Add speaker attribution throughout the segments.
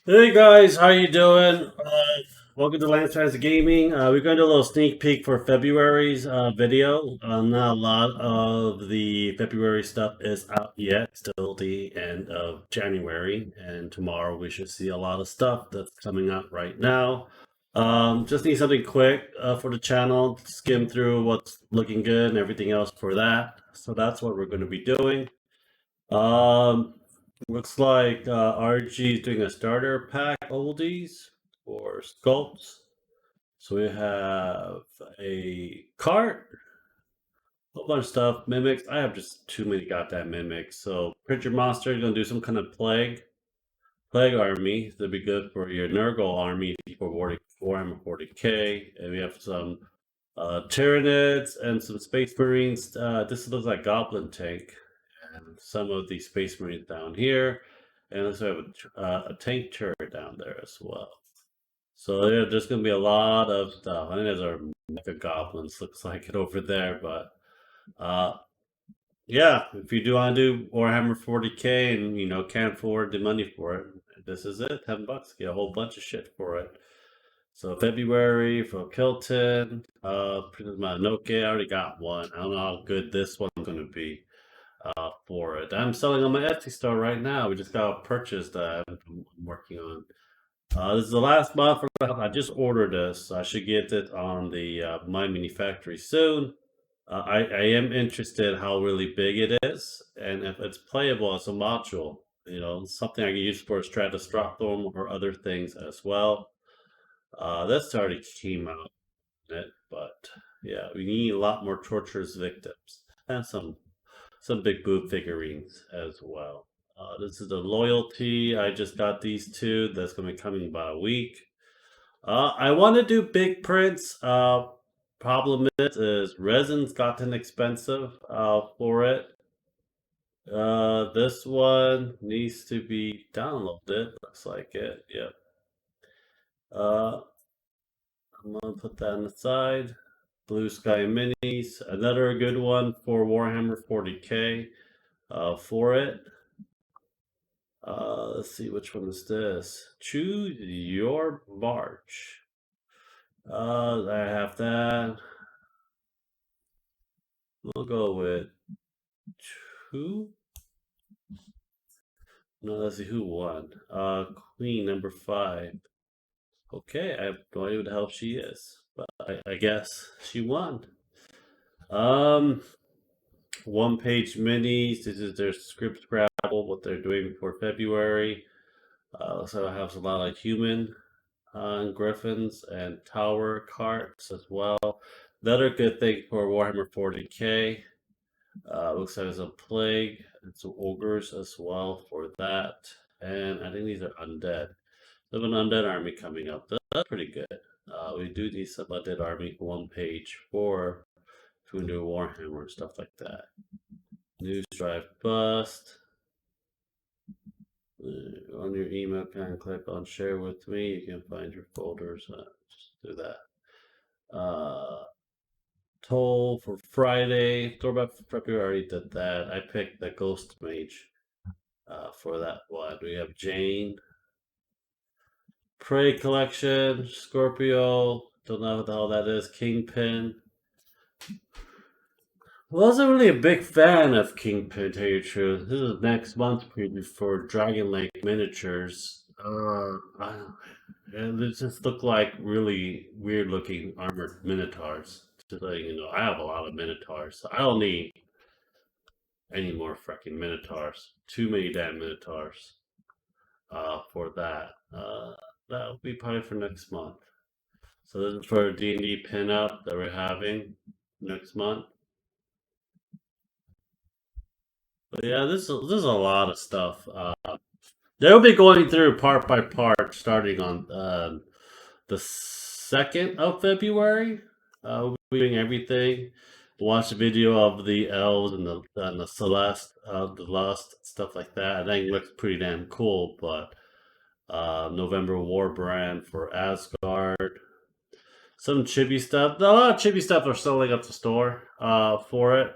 Speaker 1: Hey guys, how you doing? Welcome to Lance Fans Gaming. We're going to do a little sneak peek for February's video. Not a lot of the February stuff is out yet. Still the end of January, and tomorrow we should see a lot of stuff that's coming out right now. Just need something quick for the channel. Skim through what's looking good and everything else for that. So that's what we're going to be doing. Um, Looks like RG is doing a starter pack oldies for sculpts. So we have a cart, a whole bunch of stuff, mimics. I have just too many goddamn mimics. So Pritchard Monster is gonna do some kind of plague army. That'd be good for your Nurgle army for Warhammer 40k. And we have some Tyranids and some Space Marines. This looks like Goblin Tank. And some of the Space Marines down here. And also have a tank turret down there as well. So yeah, there's going to be a lot of stuff. I think there's our Mega Goblins, looks like it over there. But uh, yeah, if you do want to do Warhammer 40k and can't afford the money for it, this is it. $10, get a whole bunch of shit for it. So February for Kilton, Princess Mononoke, I already got one. I don't know how good this one's going to be for it. I'm selling on my Etsy store right now. We just got purchased that I'm working on. This is the last month for that. I just ordered this. I should get it on the My Mini Factory soon. I am interested how really big it is, and if it's playable as a module. Something I can use for Stratus Stratform or other things as well. That's already came out, but yeah, we need a lot more torturous victims and some big boob figurines as well. This is the loyalty. I just got these two. That's gonna be coming in about a week. I want to do big prints. Problem is resin's gotten expensive for it. This one needs to be downloaded. Looks like it. Yep. Uh, I'm gonna put that on the side. Blue Sky Minis. Another good one for Warhammer 40k. For it. Let's see, which one is this? Choose your march. I have that. We'll go with two. No, let's see who won. Queen number 5. Okay, I have no idea who the hell she is, but I guess she won. Um, One-page minis. This is their script scrabble, what they're doing for February. So it has a lot of human griffins and tower carts as well. Another good thing for Warhammer 40k. Looks like there's a plague and some ogres as well for that. And I think these are undead. We have an undead army coming up. That's pretty good. We do need some undead army for one page for to do Warhammer and stuff like that. News drive bust. On your email account, click on share with me. You can find your folders. Just do that. Toll for Friday. Throwback for February already did that. I picked the Ghost Mage for that one. We have Jane. Prey Collection. Scorpio. Don't know what the hell that is. Kingpin. Wasn't really a big fan of Kingpin, to tell you the truth. This is next month's preview for Dragon Lake miniatures. And they just look like really weird looking armored minotaurs. Just like, I have a lot of minotaurs. So I don't need any more freaking minotaurs. Too many damn minotaurs for that. That will be probably for next month. So this is for D&D pinup that we're having next month. But yeah, this is a lot of stuff. They'll be going through part by part, starting on the 2nd of February. We'll be doing everything. Watch the video of the elves and the Celeste, the Lust, stuff like that. I think it looks pretty damn cool. But November War brand for Asgard. Some chibi stuff. A lot of chibi stuff are selling at the store for it.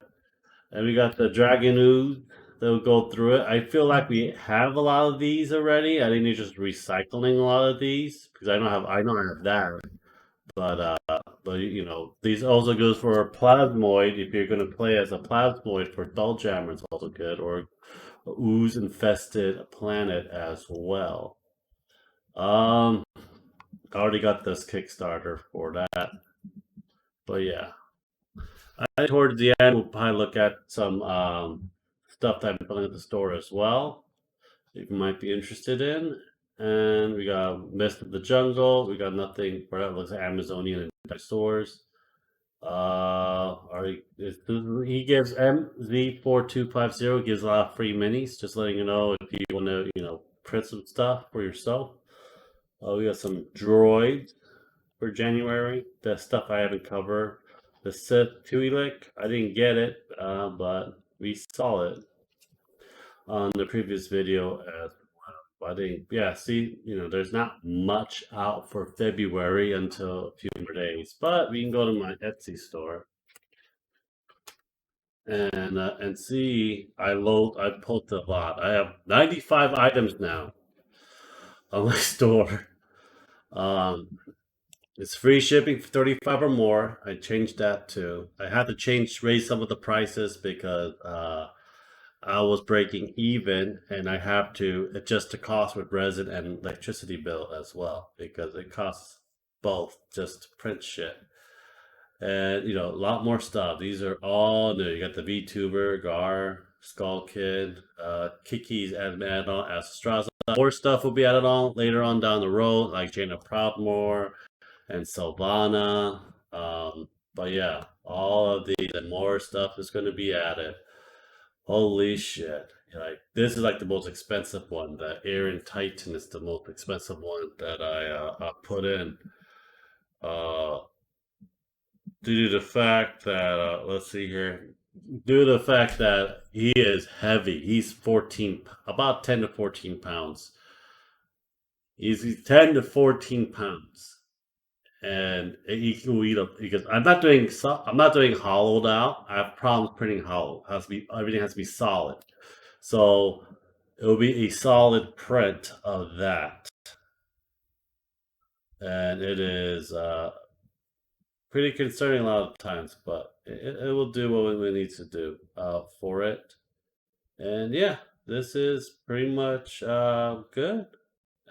Speaker 1: And we got the Dragon Ooze they'll go through it. I feel like we have a lot of these already. I think they're just recycling a lot of these because I know I have that. But you know, these also goes for a plasmoid. If you're gonna play as a plasmoid for Spelljammer, it's also good. Or ooze infested planet as well. I already got this Kickstarter for that. But yeah, towards the end, we'll probably look at some stuff that I'm putting at the store as well. You might be interested in. And we got Mist of the Jungle. We got nothing for that looks Amazonian and stores. He gives MZ4250 gives a lot of free minis. Just letting you know if you want to, print some stuff for yourself. We got some droids for January. The stuff I haven't covered. The Sith Twi'lek, I didn't get it, but we saw it on the previous video as well. I think, yeah, see, there's not much out for February until a few more days, but we can go to my Etsy store and see. I pulled a lot. I have 95 items now on my store. Um, It's free shipping for 35 or more. I changed that too. I had to raise some of the prices because I was breaking even and I have to adjust the cost with resin and electricity bill as well because it costs both just to print shit. And a lot more stuff. These are all new. You got the VTuber, Gar, Skull Kid, Kiki's add-on, Astraza. More stuff will be added on later on down the road, like Jaina Proudmore and Sylvana. But yeah, all of these and more stuff is going to be added. Holy shit. Like this is like the most expensive one. The Aaron Titan is the most expensive one that I put in. Uh, due to the fact that let's see here. Due to the fact that he is heavy. He's about 10 to 14 pounds. He's 10 to 14 pounds. And you can eat up because I'm not doing hollowed out. I have problems printing hollow. Everything has to be solid. So it will be a solid print of that, and it is pretty concerning a lot of times, but it will do what we need to do for it. And yeah, this is pretty much good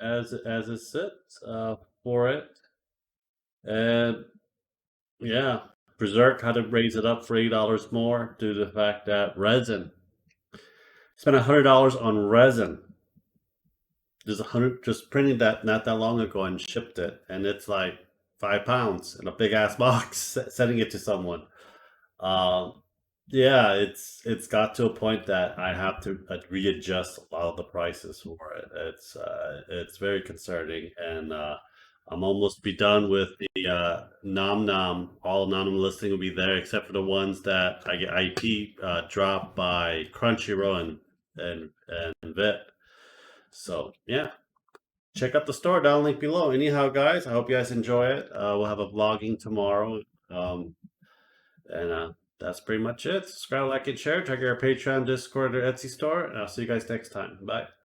Speaker 1: as it sits for it. And yeah, Berserk had to raise it up for $8 more due to the fact that resin. Spent $100 on resin. There's 100 just printing that not that long ago and shipped it, and it's like 5 pounds in a big ass box, sending it to someone. Um, yeah, it's got to a point that I have to readjust a lot of the prices for it. It's very concerning, and I'm almost be done with the Nom Nom. All Nom Nom listing will be there except for the ones that I get IP dropped by Crunchyroll and Vit. So yeah, check out the store down link below. Anyhow, guys, I hope you guys enjoy it. We'll have a vlogging tomorrow. And that's pretty much it. Subscribe, like, and share. Check out our Patreon, Discord, or Etsy store. And I'll see you guys next time. Bye.